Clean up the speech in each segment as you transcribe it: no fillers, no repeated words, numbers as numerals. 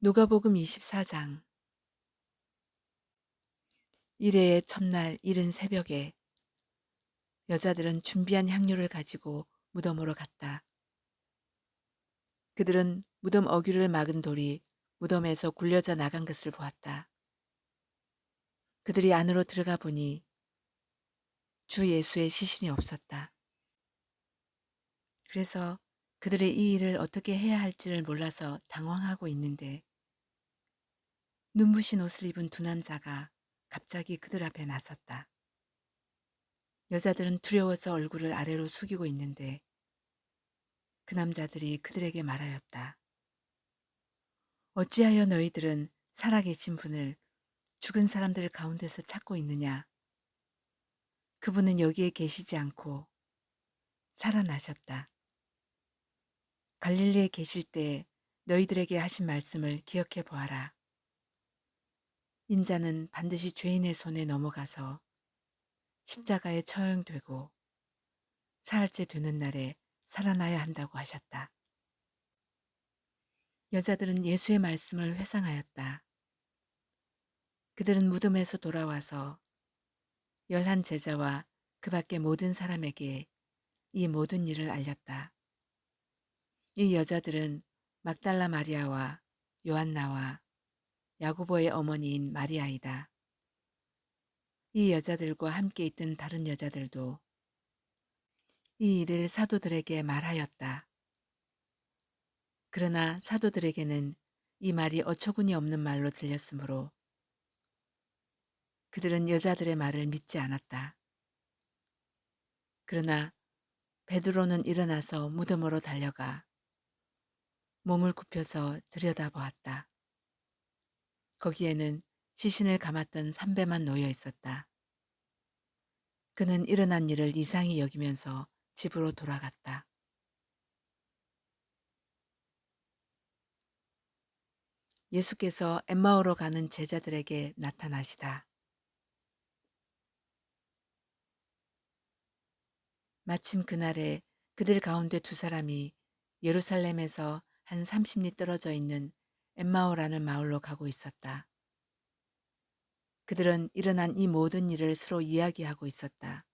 누가복음 24장. 일해의 첫날 이른 새벽에 여자들은 준비한 향료를 가지고 무덤으로 갔다. 그들은 무덤 어귀를 막은 돌이 무덤에서 굴려져 나간 것을 보았다. 그들이 안으로 들어가 보니 주 예수의 시신이 없었다. 그래서 그들의 이 일을 어떻게 해야 할지를 몰라서 당황하고 있는데 눈부신 옷을 입은 두 남자가 갑자기 그들 앞에 나섰다. 여자들은 두려워서 얼굴을 아래로 숙이고 있는데 그 남자들이 그들에게 말하였다. 어찌하여 너희들은 살아계신 분을 죽은 사람들 가운데서 찾고 있느냐? 그분은 여기에 계시지 않고 살아나셨다. 갈릴리에 계실 때 너희들에게 하신 말씀을 기억해 보아라. 인자는 반드시 죄인의 손에 넘어가서 십자가에 처형되고 사흘째 되는 날에 살아나야 한다고 하셨다. 여자들은 예수의 말씀을 회상하였다. 그들은 무덤에서 돌아와서 11 제자와 그 밖의 모든 사람에게 이 모든 일을 알렸다. 이 여자들은 막달라 마리아와 요한나와 야고보의 어머니인 마리아이다. 이 여자들과 함께 있던 다른 여자들도 이 일을 사도들에게 말하였다. 그러나 사도들에게는 이 말이 어처구니 없는 말로 들렸으므로 그들은 여자들의 말을 믿지 않았다. 그러나 베드로는 일어나서 무덤으로 달려가 몸을 굽혀서 들여다보았다. 거기에는 시신을 감았던 삼배만 놓여 있었다. 그는 일어난 일을 이상히 여기면서 집으로 돌아갔다. 예수께서 엠마오로 가는 제자들에게 나타나시다. 마침 그날에 그들 가운데 두 사람이 예루살렘에서 한 30리 떨어져 있는 엠마오라는 마을로 가고 있었다. 그들은 일어난 이 모든 일을 서로 이야기하고 있었다.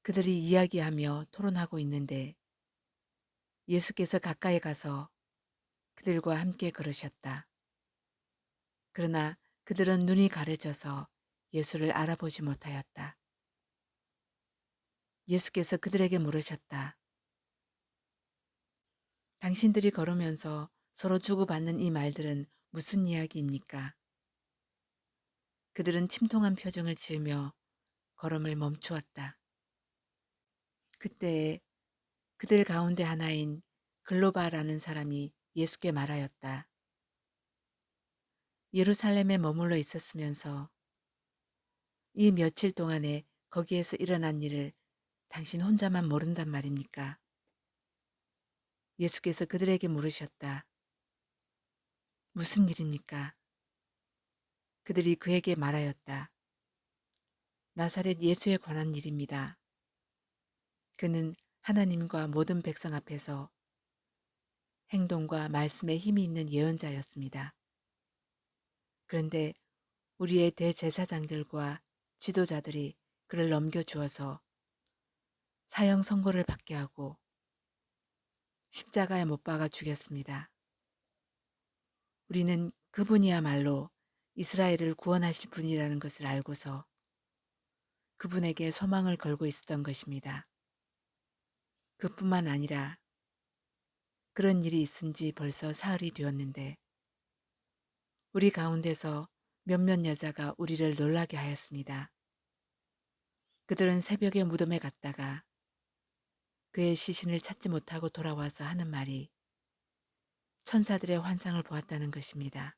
그들이 이야기하며 토론하고 있는데 예수께서 가까이 가서 그들과 함께 걸으셨다. 그러나 그들은 눈이 가려져서 예수를 알아보지 못하였다. 예수께서 그들에게 물으셨다. 당신들이 걸으면서 서로 주고받는 이 말들은 무슨 이야기입니까? 그들은 침통한 표정을 지으며 걸음을 멈추었다. 그때에 그들 가운데 하나인 글로바라는 사람이 예수께 말하였다. 예루살렘에 머물러 있었으면서 이 며칠 동안에 거기에서 일어난 일을 당신 혼자만 모른단 말입니까? 예수께서 그들에게 물으셨다. 무슨 일입니까? 그들이 그에게 말하였다. 나사렛 예수에 관한 일입니다. 그는 하나님과 모든 백성 앞에서 행동과 말씀에 힘이 있는 예언자였습니다. 그런데 우리의 대제사장들과 지도자들이 그를 넘겨주어서 사형 선고를 받게 하고 십자가에 못 박아 죽였습니다. 우리는 그분이야말로 이스라엘을 구원하실 분이라는 것을 알고서 그분에게 소망을 걸고 있었던 것입니다. 그뿐만 아니라 그런 일이 있은 지 벌써 사흘이 되었는데 우리 가운데서 몇몇 여자가 우리를 놀라게 하였습니다. 그들은 새벽에 무덤에 갔다가 그의 시신을 찾지 못하고 돌아와서 하는 말이 천사들의 환상을 보았다는 것입니다.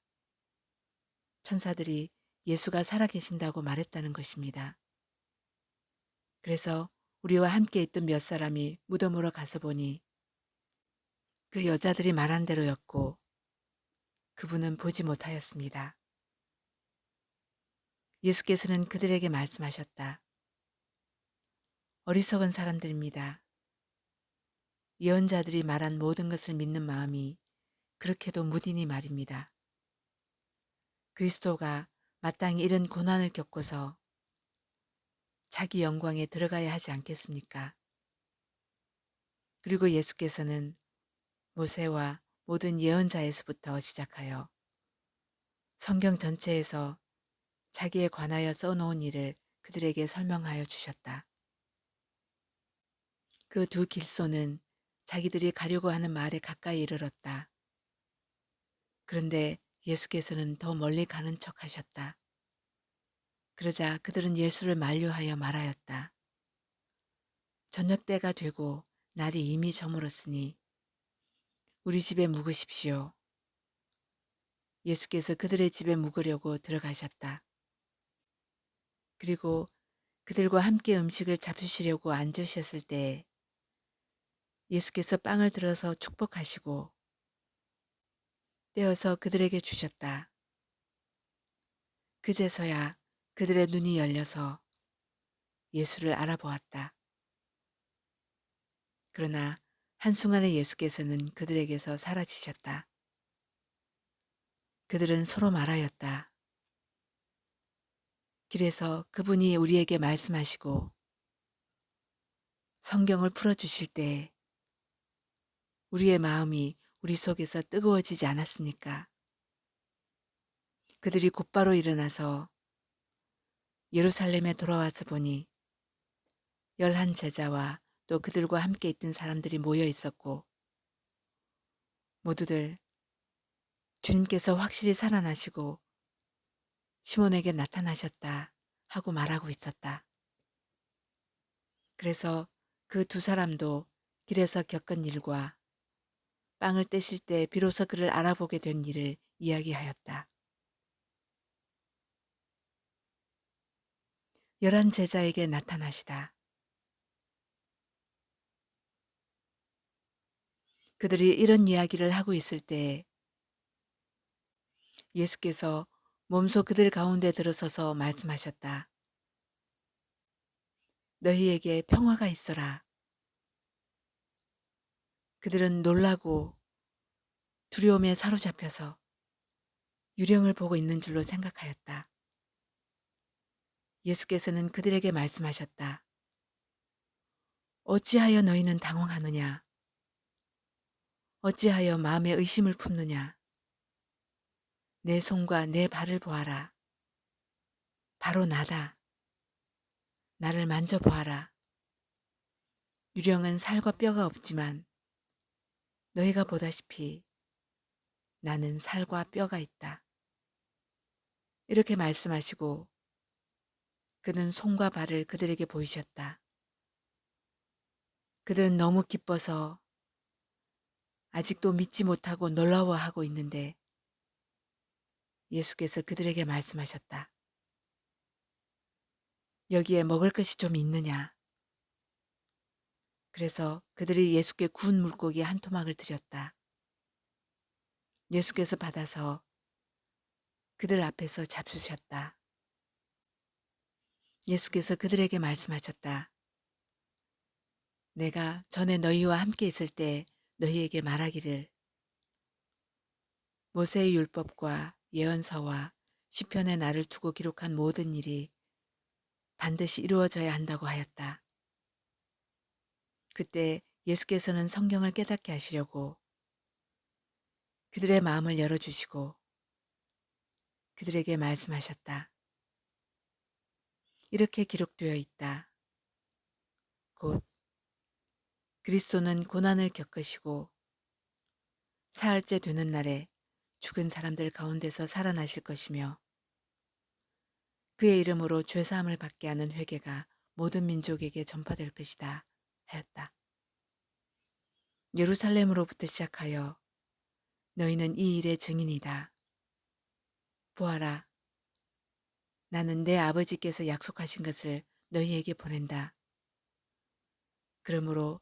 천사들이 예수가 살아계신다고 말했다는 것입니다. 그래서 우리와 함께 있던 몇 사람이 무덤으로 가서 보니 그 여자들이 말한 대로였고 그분은 보지 못하였습니다. 예수께서는 그들에게 말씀하셨다. 어리석은 사람들입니다. 예언자들이 말한 모든 것을 믿는 마음이 그렇게도 무디니 말입니다. 그리스도가 마땅히 이런 고난을 겪고서 자기 영광에 들어가야 하지 않겠습니까? 그리고 예수께서는 모세와 모든 예언자에서부터 시작하여 성경 전체에서 자기에 관하여 써놓은 일을 그들에게 설명하여 주셨다. 그 두 길소는 자기들이 가려고 하는 마을에 가까이 이르렀다. 그런데 예수께서는 더 멀리 가는 척 하셨다. 그러자 그들은 예수를 만류하여 말하였다. 저녁 때가 되고 날이 이미 저물었으니 우리 집에 묵으십시오. 예수께서 그들의 집에 묵으려고 들어가셨다. 그리고 그들과 함께 음식을 잡수시려고 앉으셨을 때 예수께서 빵을 들어서 축복하시고 떼어서 그들에게 주셨다. 그제서야 그들의 눈이 열려서 예수를 알아보았다. 그러나 한순간에 예수께서는 그들에게서 사라지셨다. 그들은 서로 말하였다. 길에서 그분이 우리에게 말씀하시고 성경을 풀어주실 때 우리의 마음이 우리 속에서 뜨거워지지 않았습니까? 그들이 곧바로 일어나서 예루살렘에 돌아와서 보니 11 제자와 또 그들과 함께 있던 사람들이 모여 있었고 모두들 주님께서 확실히 살아나시고 시몬에게 나타나셨다 하고 말하고 있었다. 그래서 그 두 사람도 길에서 겪은 일과 빵을 떼실 때 비로소 그를 알아보게 된 일을 이야기하였다. 11 제자에게 나타나시다. 그들이 이런 이야기를 하고 있을 때 예수께서 몸소 그들 가운데 들어서서 말씀하셨다. 너희에게 평화가 있어라. 그들은 놀라고 두려움에 사로잡혀서 유령을 보고 있는 줄로 생각하였다. 예수께서는 그들에게 말씀하셨다. 어찌하여 너희는 당황하느냐? 어찌하여 마음에 의심을 품느냐? 내 손과 내 발을 보아라. 바로 나다. 나를 만져보아라. 유령은 살과 뼈가 없지만 너희가 보다시피 나는 살과 뼈가 있다. 이렇게 말씀하시고 그는 손과 발을 그들에게 보이셨다. 그들은 너무 기뻐서 아직도 믿지 못하고 놀라워하고 있는데 예수께서 그들에게 말씀하셨다. 여기에 먹을 것이 좀 있느냐? 그래서 그들이 예수께 구운 물고기 한 토막을 드렸다. 예수께서 받아서 그들 앞에서 잡수셨다. 예수께서 그들에게 말씀하셨다. 내가 전에 너희와 함께 있을 때 너희에게 말하기를 모세의 율법과 예언서와 시편에 나를 두고 기록한 모든 일이 반드시 이루어져야 한다고 하였다. 그때 예수께서는 성경을 깨닫게 하시려고 그들의 마음을 열어주시고 그들에게 말씀하셨다. 이렇게 기록되어 있다. 곧 그리스도는 고난을 겪으시고 사흘째 되는 날에 죽은 사람들 가운데서 살아나실 것이며 그의 이름으로 죄사함을 받게 하는 회개가 모든 민족에게 전파될 것이다 하였다. 예루살렘으로부터 시작하여 너희는 이 일의 증인이다. 보아라, 나는 내 아버지께서 약속하신 것을 너희에게 보낸다. 그러므로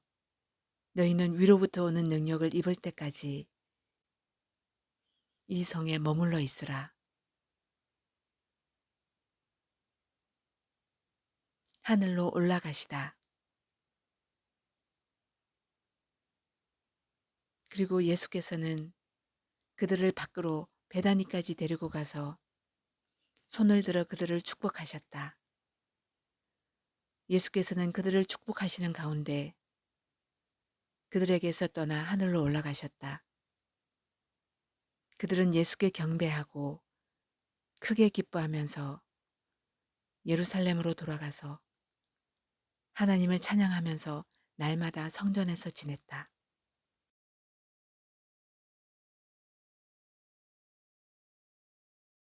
너희는 위로부터 오는 능력을 입을 때까지 이 성에 머물러 있으라. 하늘로 올라가시다. 그리고 예수께서는 그들을 밖으로 베다니까지 데리고 가서 손을 들어 그들을 축복하셨다. 예수께서는 그들을 축복하시는 가운데 그들에게서 떠나 하늘로 올라가셨다. 그들은 예수께 경배하고 크게 기뻐하면서 예루살렘으로 돌아가서 하나님을 찬양하면서 날마다 성전에서 지냈다.